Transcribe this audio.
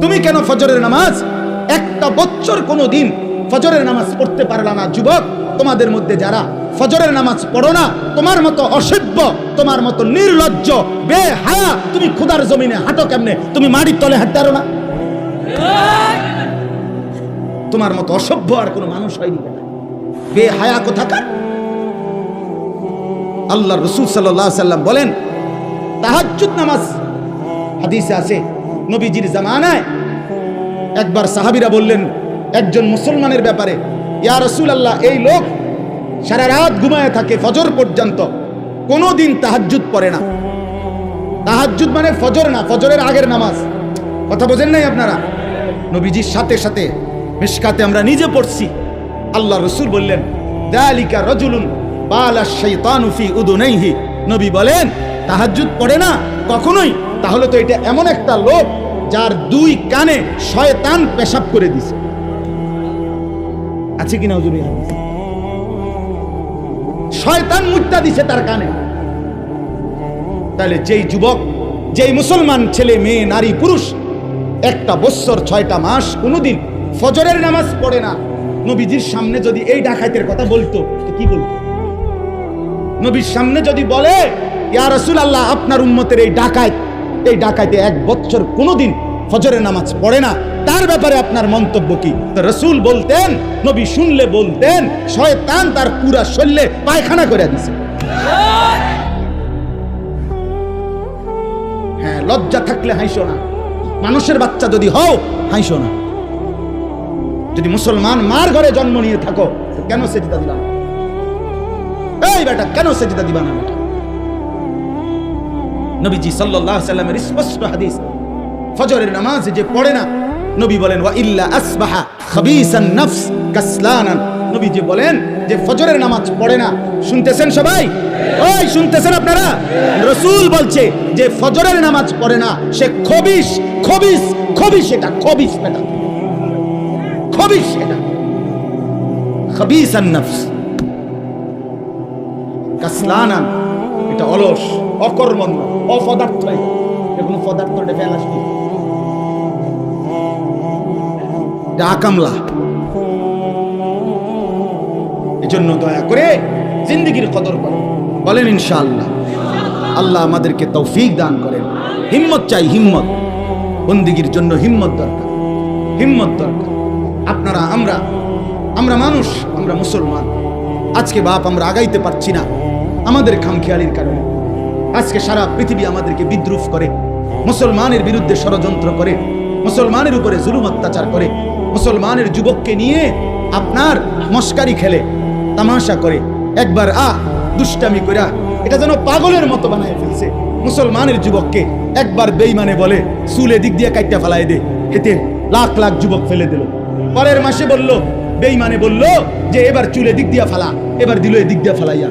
তুমি কেন ফজরের নামাজ একটা বছর কোনোদিন ফজরের নামাজ পড়তে পারলা না? যুবক, তোমাদের মধ্যে যারা ফজরের নামাজ পড়ো না, তোমার মতো অসভ্য, তোমার মতো নির্লজ্জ, বেহায়া, তুমি খোদার জমিনে হাঁটো কেমনে? তুমি মাটির তলে হাঁটতে পারো না? তোমার মতো অসভ্য আর কোনো মানুষ হয়নি। বেহায়া কোথাকার। আল্লাহ রাসূল সাল্লাল্লাহু আলাইহি সাল্লাম বলেন, তাহাজ্জুদ নামাজ হাদিসে আছে, নবীজির জামানায় একবার সাহাবীরা বললেন একজন মুসলমানের ব্যাপারে, ইয়া রাসূলুল্লাহ, এই লোক সারা রাত ঘুমায় থাকে ফজর পর্যন্ত, কোনোদিন তাহাজ্জুদ পড়ে না। তাহাজ্জুদ মানে ফজর না, ফজরের আগের নামাজ। কথা বোঝেন নাই আপনারা? নবীজির সাথে সাথে মিশকাতে আমরা নিজে পড়ছি, আল্লাহ রাসূল বললেন, যালিকা রাজুলুন বালা শাইতানু ফি উদুনাইহি। নবী বলেন, তাহাজ্জুদ পড়ে না কখনোই, তাহলে তো এটা এমন একটা লোক যার দুই কানে শয়তান পেশাব করে দিছে। আছে কিনা হুজুর? শয়তান মুত্তা দিছে তার কানে। তাহলে যেই যুবক, যেই মুসলমান ছেলে মেয়ে নারী পুরুষ একটা বছর 6টা মাস কোনোদিন ফজরের নামাজ পড়ে না, নবীজির সামনে যদি এই ডাকাতের কথা বলতো তো কি বলতো? নবীর সামনে যদি বলে, ইয়া রাসূলুল্লাহ, আপনার উম্মতের এই ডাকাইতে 1 বছর কোনোদিন ফজরের নামাজ পড়ে না, তার ব্যাপারে আপনার মন্তব্য কি? তো রাসূল বলতেন, নবী শুনলে বলতেন, শয়তান তার পুরা শরীরে পায়খানা করে দিছে। হ্যাঁ, লজ্জা থাকলে হাসো না। মানুষের বাচ্চা যদি হও, হাসো না। যদি মুসলমান মার ঘরে জন্ম নিয়ে থাকো, তো কেন সেজদা দিবা না? এই বেটা, কেন সেজদা দিবা না? নবীজি সাল্লাল্লাহু আলাইহি সাল্লামের স্পষ্ট হাদিস, ফজরের নামাজ যে পড়ে না, নবী বলেন, ওয়া ইল্লা আসবাহা খাবিসান নফস কাসলানান। নবীজি বলেন যে ফজরের নামাজ পড়ে না, শুনতেছেন সবাই? ওই শুনতেছেন আপনারা? রাসূল বলছে যে ফজরের নামাজ পড়ে না, সে খবিস, খবিস, খবিস, এটা খবিস বেটা, খবিস, এটা খাবিসান নফস কাসলানান, এটা অলস, অকর্মণ্য, অপদার্থ। কোনো পদার্থ ফেলাস কি? কামলা। এজন্য দয়া করে জিন্দেগির কদর করেন, বলেন ইনশাআল্লাহ। আল্লাহ আমাদেরকে তৌফিক দান করেন। হিম্মত চাই, হিম্মত। বন্দেগীর জন্য হিম্মত দরকার, হিম্মত দরকার। আপনারা, আমরা মানুষ, আমরা মুসলমান। আজকে বাপ আমরা আগাইতে পারছি না আমাদের খামখেয়ালির কারণে। আজকে সারা পৃথিবী আমাদেরকে বিদ্রুপ করে, মুসলমানের বিরুদ্ধে ষড়যন্ত্র করে, মুসলমানের উপরে জুলুম অত্যাচার করে, মুসলমানের যুবককে নিয়ে আপনার মস্কারি খেলে, তামাশা করে, একবার দুষ্টামি কইরা এটা যেন পাগলের মতো বানায় ফেলছে। মুসলমানের যুবককে একবার বেঈমানে বলে চুলে দিক দিয়ে কাইটা ফেলাই দে, এতে লাখ লাখ যুবক ফেলে দিল। পরের মাসে বলল, বেঈমানে বলল যে এবার চুলে দিক দিয়া ফালা, এবার দিল এদিক দিয়া ফালাইয়া।